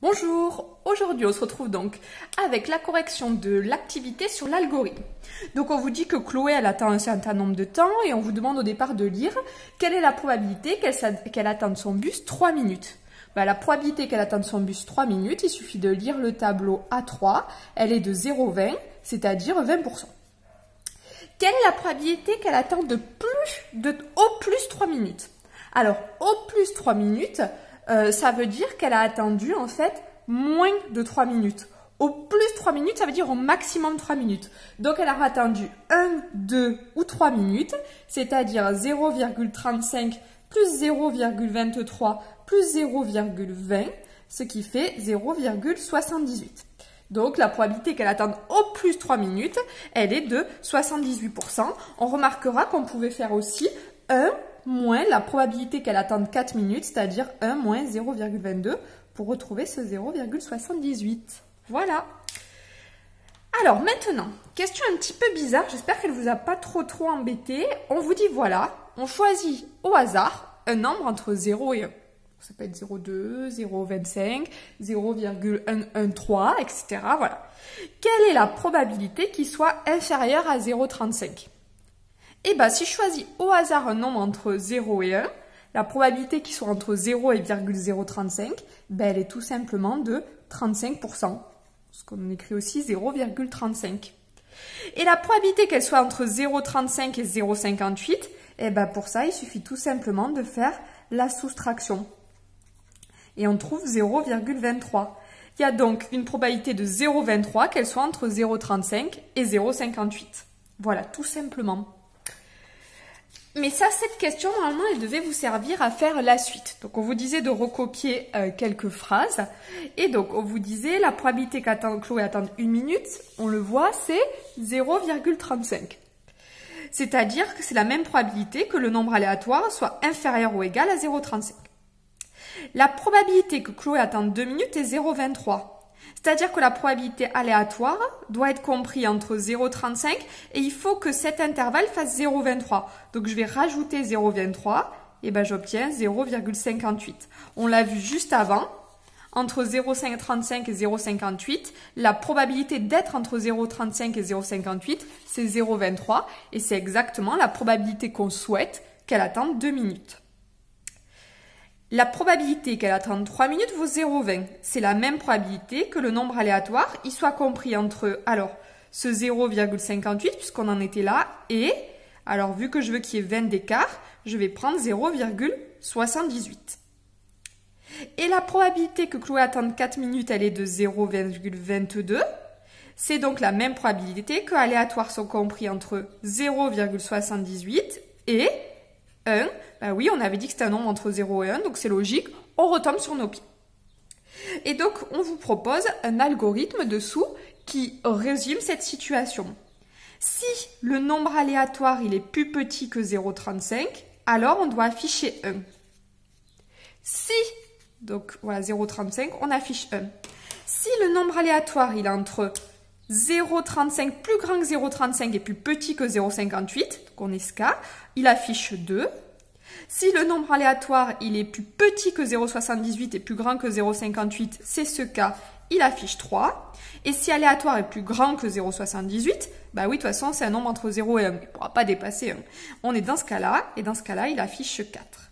Bonjour, aujourd'hui on se retrouve donc avec la correction de l'activité sur l'algorithme. Donc on vous dit que Chloé elle attend un certain nombre de temps et on vous demande au départ de lire quelle est la probabilité qu'elle attende son bus 3 minutes. La probabilité qu'elle attende son bus 3 minutes, il suffit de lire le tableau A3, elle est de 0,20, c'est-à-dire 20%. Quelle est la probabilité qu'elle attende au plus 3 minutes? Alors au plus 3 minutes, ça veut dire qu'elle a attendu en fait moins de 3 minutes. Au plus 3 minutes, ça veut dire au maximum 3 minutes. Donc elle a attendu 1, 2 ou 3 minutes, c'est-à-dire 0,35 plus 0,23 plus 0,20, ce qui fait 0,78. Donc la probabilité qu'elle attende au plus 3 minutes, elle est de 78%. On remarquera qu'on pouvait faire aussi 1 moins la probabilité qu'elle attende 4 minutes, c'est-à-dire 1 moins 0,22 pour retrouver ce 0,78. Voilà. Alors maintenant, question un petit peu bizarre, j'espère qu'elle ne vous a pas trop embêté. On vous dit voilà, on choisit au hasard un nombre entre 0 et 1. Ça peut être 0,2, 0,25, 0,113, etc. Voilà. Quelle est la probabilité qu'il soit inférieur à 0,35? Et bien, si je choisis au hasard un nombre entre 0 et 1, la probabilité qu'il soit entre 0 et 0,035, elle est tout simplement de 35%. Ce qu'on écrit aussi 0,35. Et la probabilité qu'elle soit entre 0,35 et 0,58, pour ça, il suffit tout simplement de faire la soustraction. Et on trouve 0,23. Il y a donc une probabilité de 0,23 qu'elle soit entre 0,35 et 0,58. Voilà, tout simplement. Mais ça, cette question, normalement, elle devait vous servir à faire la suite. Donc, on vous disait de recopier quelques phrases. Et donc, on vous disait la probabilité Chloé attende 1 minute, on le voit, c'est 0,35. C'est-à-dire que c'est la même probabilité que le nombre aléatoire soit inférieur ou égal à 0,35. La probabilité que Chloé attende 2 minutes est 0,23. C'est-à-dire que la probabilité aléatoire doit être comprise entre 0,35 et il faut que cet intervalle fasse 0,23. Donc je vais rajouter 0,23 et j'obtiens 0,58. On l'a vu juste avant, entre 0,35 et 0,58, la probabilité d'être entre 0,35 et 0,58, c'est 0,23 et c'est exactement la probabilité qu'on souhaite qu'elle attende 2 minutes. La probabilité qu'elle attende 3 minutes vaut 0,20. C'est la même probabilité que le nombre aléatoire, il soit compris entre, alors, ce 0,58, puisqu'on en était là, et, alors, vu que je veux qu'il y ait 20 d'écart, je vais prendre 0,78. Et la probabilité que Chloé attende 4 minutes, elle est de 0,22. C'est donc la même probabilité que aléatoires sont compris entre 0,78 et 1, oui, on avait dit que c'était un nombre entre 0 et 1, donc c'est logique, on retombe sur nos pieds. Et donc, on vous propose un algorithme dessous qui résume cette situation. Si le nombre aléatoire il est plus petit que 0,35, alors on doit afficher 1. Si, donc voilà 0,35, on affiche 1. Si le nombre aléatoire il est entre 0,35 plus grand que 0,35 et plus petit que 0,58, donc on est ce cas, il affiche 2. Si le nombre aléatoire il est plus petit que 0,78 et plus grand que 0,58, c'est ce cas, il affiche 3. Et si aléatoire est plus grand que 0,78, oui, de toute façon, c'est un nombre entre 0 et 1. Il ne pourra pas dépasser 1. On est dans ce cas-là, et dans ce cas-là, il affiche 4.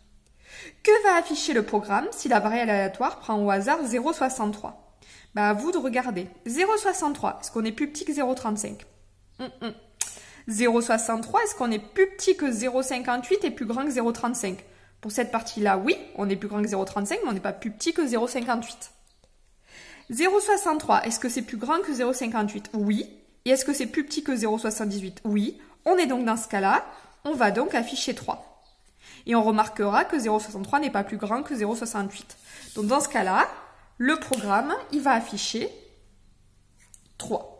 Que va afficher le programme si la variable aléatoire prend au hasard 0,63 ? À vous de regarder. 0,63, est-ce qu'on est plus petit que 0,35 ? 0,63, est-ce qu'on est plus petit que 0,58 et plus grand que 0,35 ? Pour cette partie-là, oui, on est plus grand que 0,35, mais on n'est pas plus petit que 0,58. 0,63, est-ce que c'est plus grand que 0,58 ? Oui. Et est-ce que c'est plus petit que 0,78 ? Oui. On est donc dans ce cas-là, on va donc afficher 3. Et on remarquera que 0,63 n'est pas plus grand que 0,68. Donc dans ce cas-là, le programme, il va afficher 3.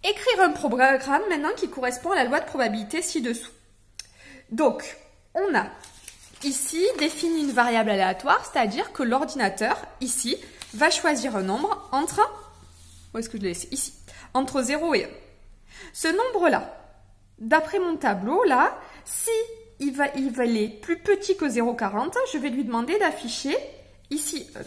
Écrire un programme maintenant qui correspond à la loi de probabilité ci-dessous. Donc, on a ici défini une variable aléatoire, c'est-à-dire que l'ordinateur, ici, va choisir un nombre entre, où est-ce que je l'ai laissé ? Ici, entre 0 et 1. Ce nombre-là, d'après mon tableau, là, si il est plus petit que 0,40, je vais lui demander d'afficher ici 1.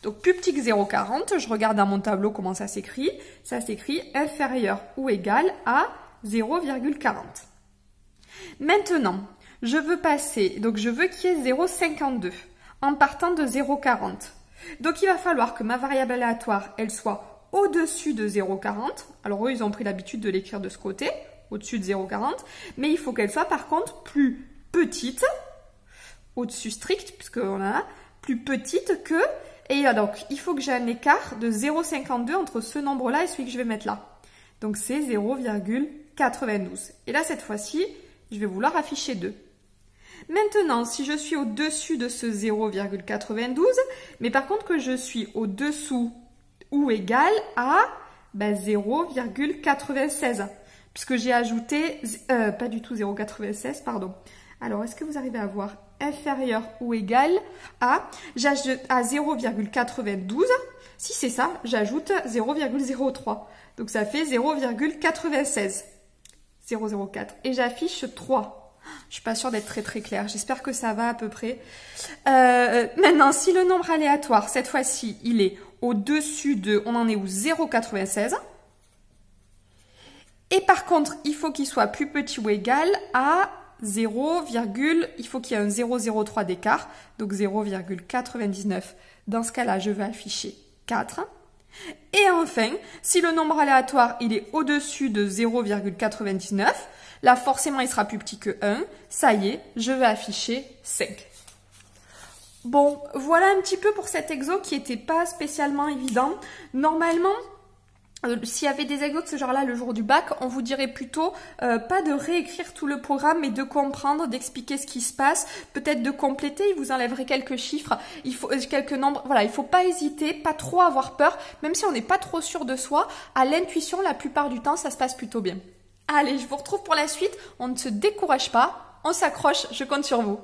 Donc plus petit que 0,40, je regarde dans mon tableau comment ça s'écrit. Ça s'écrit inférieur ou égal à 0,40. Maintenant, je veux passer, donc je veux qu'il y ait 0,52 en partant de 0,40. Donc il va falloir que ma variable aléatoire, elle soit au-dessus de 0,40. Alors eux, ils ont pris l'habitude de l'écrire de ce côté, au-dessus de 0,40. Mais il faut qu'elle soit par contre plus petite, au-dessus strict, puisqu'on a plus petite que... Et donc, il faut que j'ai un écart de 0,52 entre ce nombre-là et celui que je vais mettre là. Donc c'est 0,92. Et là, cette fois-ci, je vais vouloir afficher 2. Maintenant, si je suis au-dessus de ce 0,92, mais par contre que je suis au-dessous ou égal à 0,96, puisque j'ai ajouté, pas du tout 0,96, pardon. Alors, est-ce que vous arrivez à voir inférieur ou égal à, j'ajoute à 0,92, si c'est ça, j'ajoute 0,03. Donc ça fait 0,96, 0,04. Et j'affiche 3. Je suis pas sûre d'être très claire. J'espère que ça va à peu près. Maintenant, si le nombre aléatoire, cette fois-ci, il est au-dessus de, on en est où, 0,96. Et par contre, il faut qu'il soit plus petit ou égal à 0, il faut qu'il y ait un 0,03 d'écart. Donc 0,99. Dans ce cas-là, je vais afficher 4. Et enfin, si le nombre aléatoire, il est au-dessus de 0,99, là, forcément, il sera plus petit que 1. Ça y est, je vais afficher 5. Bon, voilà un petit peu pour cet exo qui n'était pas spécialement évident. Normalement, s'il y avait des exos de ce genre-là le jour du bac, on vous dirait plutôt pas de réécrire tout le programme, mais de comprendre, d'expliquer ce qui se passe, peut-être de compléter, il vous enlèverait quelques chiffres, il faut quelques nombres, voilà, il faut pas hésiter, pas trop avoir peur, même si on n'est pas trop sûr de soi, à l'intuition, la plupart du temps, ça se passe plutôt bien. Allez, je vous retrouve pour la suite, on ne se décourage pas, on s'accroche, je compte sur vous.